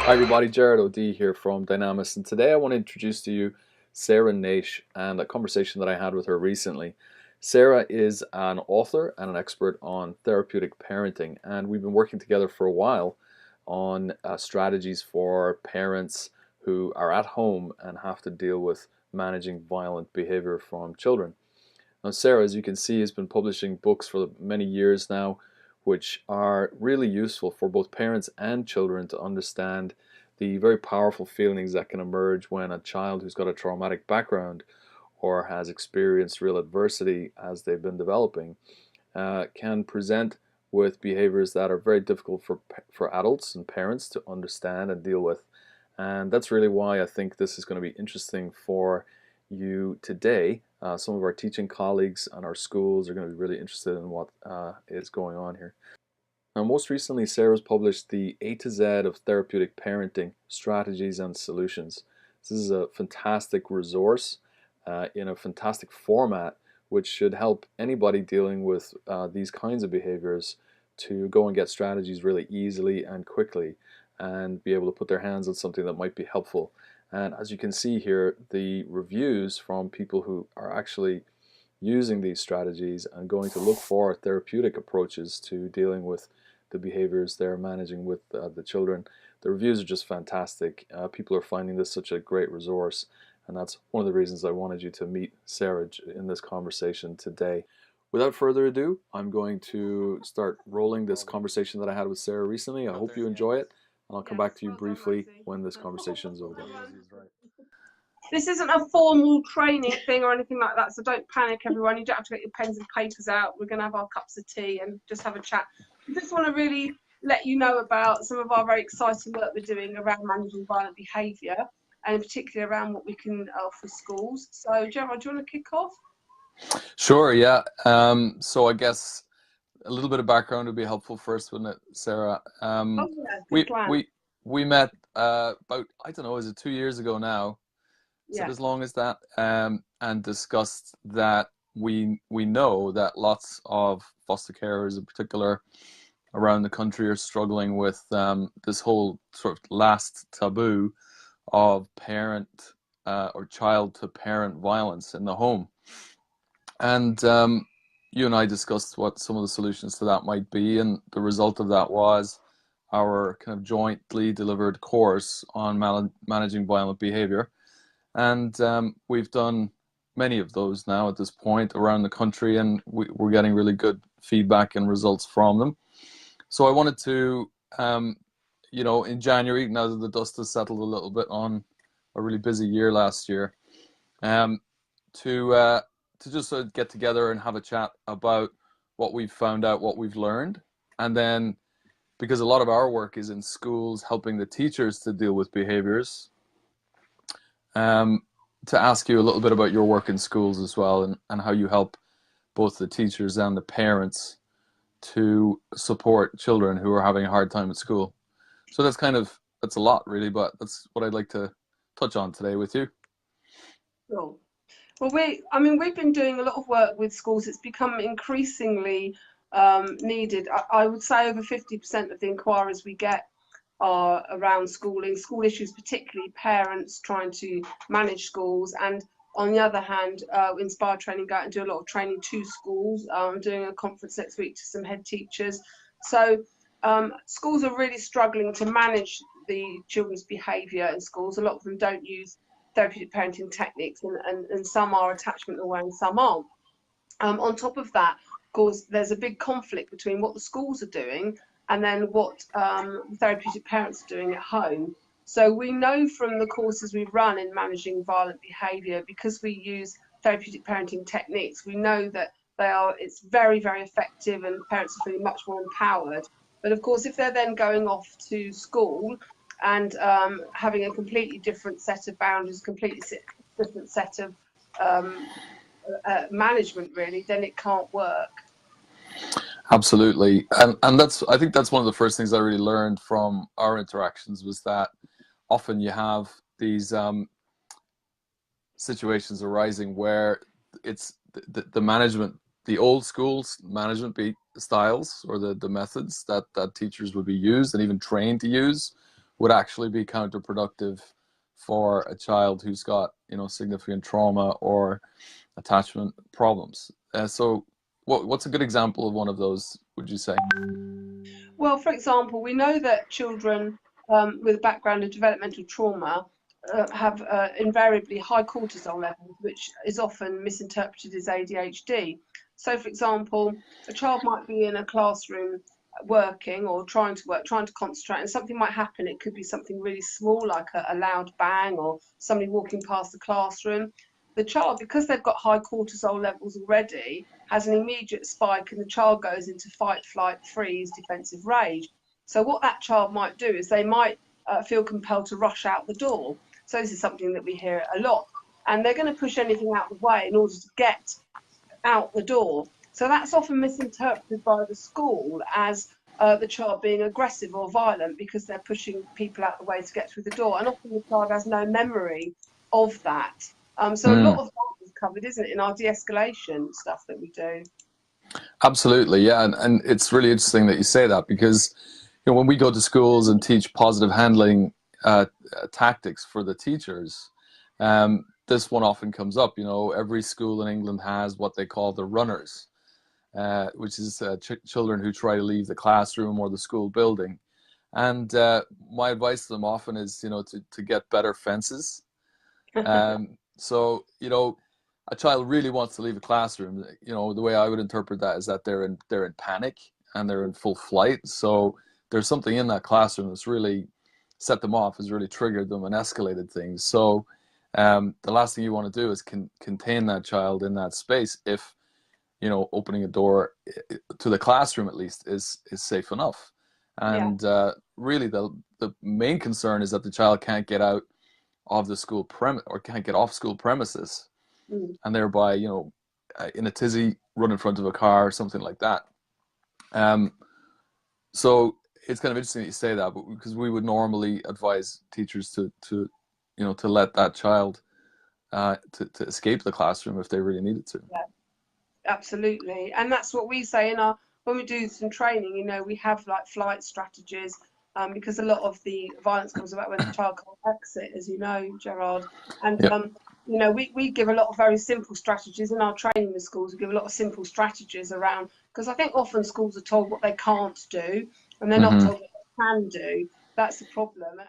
Hi everybody, Jared O'D here from Dynamis, and today I want to introduce to you Sarah Naish and a conversation that I had with her recently. Sarah is an author and an expert on therapeutic parenting, and we've been working together for a while on strategies for parents who are at home and have to deal with managing violent behavior from children. Now, Sarah, as you can see, has been publishing books for many years now, which are really useful for both parents and children to understand the very powerful feelings that can emerge when a child who's got a traumatic background or has experienced real adversity as they've been developing can present with behaviors that are very difficult for adults and parents to understand and deal with. And that's really why I think this is going to be interesting for you today. Some of our teaching colleagues and our schools are going to be really interested in what is going on here. Now, most recently, Sarah's published the A to Z of Therapeutic Parenting Strategies and Solutions. This is a fantastic resource in a fantastic format, which should help anybody dealing with these kinds of behaviors to go and get strategies really easily and quickly and be able to put their hands on something that might be helpful. And as you can see here, the reviews from people who are actually using these strategies and going to look for therapeutic approaches to dealing with the behaviors they're managing with the children. The reviews are just fantastic. People are finding this such a great resource, and that's one of the reasons I wanted you to meet Sarah in this conversation today. Without further ado, I'm going to start rolling this conversation that I had with Sarah recently. I hope you enjoy it, and I'll come back to you briefly when this conversation is over. This isn't a formal training thing or anything like that, so don't panic, everyone. You don't have to get your pens and papers out. We're going to have our cups of tea and just have a chat. I just want to really let you know about some of our very exciting work we're doing around managing violent behaviour, and in particular around what we can offer schools. So, Gerard, do you want to kick off? Sure, yeah. So I guess a little bit of background would be helpful first, wouldn't it, Sarah? Oh, yeah, good plan. We met about, I don't know, is it 2 years ago now? Is it as long as that? And discussed that we know that lots of foster carers in particular around the country are struggling with this whole sort of last taboo of parent or child to parent violence in the home. And you and I discussed what some of the solutions to that might be, and the result of that was our kind of jointly delivered course on managing violent behavior. And we've done many of those now at this point around the country, and we're getting really good feedback and results from them. So I wanted to, in January, now that the dust has settled a little bit on a really busy year last year, to just sort of get together and have a chat about what we've found out, what we've learned, and then because a lot of our work is in schools helping the teachers to deal with behaviors, to ask you a little bit about your work in schools as well, and how you help both the teachers and the parents to support children who are having a hard time at school. So that's a lot really, but that's what I'd like to touch on today with you. Cool. Well, we've been doing a lot of work with schools. It's become increasingly needed. I would say over 50% of the inquiries we get are around schooling, school issues, particularly parents trying to manage schools. And on the other hand, Inspire Training go out and do a lot of training to schools. I'm doing a conference next week to some head teachers. So schools are really struggling to manage the children's behaviour in schools. A lot of them don't use therapeutic parenting techniques, and some are attachment aware and some aren't. On top of that, of course, there's a big conflict between what the schools are doing and then what therapeutic parents are doing at home. So we know from the courses we've run in managing violent behaviour, because we use therapeutic parenting techniques, we know that it's very, very effective and parents are feeling much more empowered. But of course, if they're then going off to school and having a completely different set of boundaries, completely different set of management, really, then it can't work. Absolutely, and I think that's one of the first things I really learned from our interactions, was that often you have these situations arising where it's the management, the old school's management styles or the methods that teachers would be used and even trained to use would actually be counterproductive for a child who's got, significant trauma or attachment problems. So what's a good example of one of those, would you say? Well, for example, we know that children with a background of developmental trauma have invariably high cortisol levels, which is often misinterpreted as ADHD. So, for example, a child might be in a classroom working or trying to work, trying to concentrate, and something might happen. It could be something really small, like a loud bang, or somebody walking past the classroom. The child, because they've got high cortisol levels already, has an immediate spike, and the child goes into fight, flight, freeze, defensive rage. So what that child might do is they might feel compelled to rush out the door. So this is something that we hear a lot, and they're going to push anything out the way in order to get out the door. So that's often misinterpreted by the school as the child being aggressive or violent because they're pushing people out the way to get through the door. And often the child has no memory of that. So a lot Mm, of that is covered, isn't it, in our de-escalation stuff that we do. absolutely, yeah, and it's really interesting that you say that because when we go to schools and teach positive handling tactics for the teachers, this one often comes up. Every school in England has what they call the runners, which is children who try to leave the classroom or the school building. And my advice to them often is, to get better fences. So, a child really wants to leave a classroom. The way I would interpret that is that they're in panic and they're in full flight. So there's something in that classroom that's really set them off, has really triggered them and escalated things. So the last thing you want to do is contain that child in that space if opening a door to the classroom at least is safe enough. Yeah. And really the main concern is that the child can't get out of the school premise or can't get off school premises, Mm. and thereby in a tizzy run in front of a car or something like that. um so it's kind of interesting that you say that, but because we would normally advise teachers to let that child to escape the classroom if they really needed to. Yeah, absolutely. And that's what we say in our when we do some training, we have like flight strategies, because a lot of the violence comes about when the child can't exit, as you know, Gerard. And Yep. we give a lot of very simple strategies in our training with schools. We give a lot of simple strategies around, because I think often schools are told what they can't do and they're not Hmm. told what they can do. That's the problem.